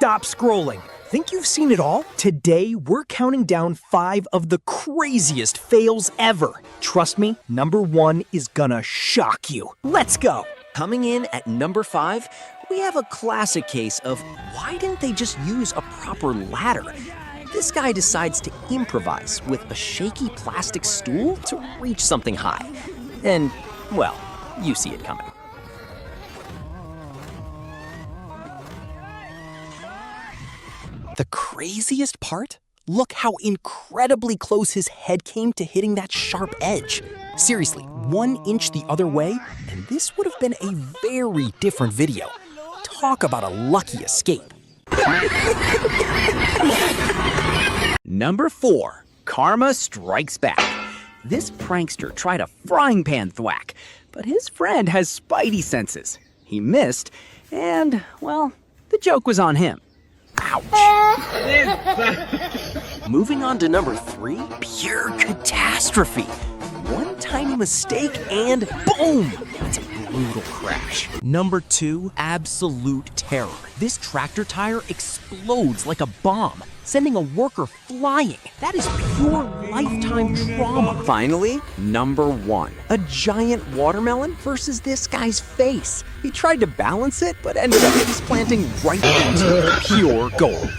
stop scrolling. Think you've seen it all? Today, we're counting down 5 of the craziest fails ever. Trust me, number 1 is gonna shock you. Let's go. Coming in at number 5, we have a classic case of why didn't they just use a proper ladder? This guy decides to improvise with a shaky plastic stool to reach something high. And, well, you see it coming. The craziest part? Look how incredibly close his head came to hitting that sharp edge. Seriously, 1 inch the other way, and this would have been a very different video. Talk about a lucky escape. Number 4, Karma Strikes Back. This prankster tried a frying pan thwack, but his friend has spidey senses. He missed, and, well, the joke was on him. Ouch. Moving on to number 3, pure catastrophe. 1 tiny mistake and boom! It's a brutal crash. Number 2, absolute terror. This tractor tire explodes like a bomb, sending a worker flying. That is pure lifetime trauma. Finally, number 1, a giant watermelon versus this guy's face. He tried to balance it, but ended up planting right into pure gold.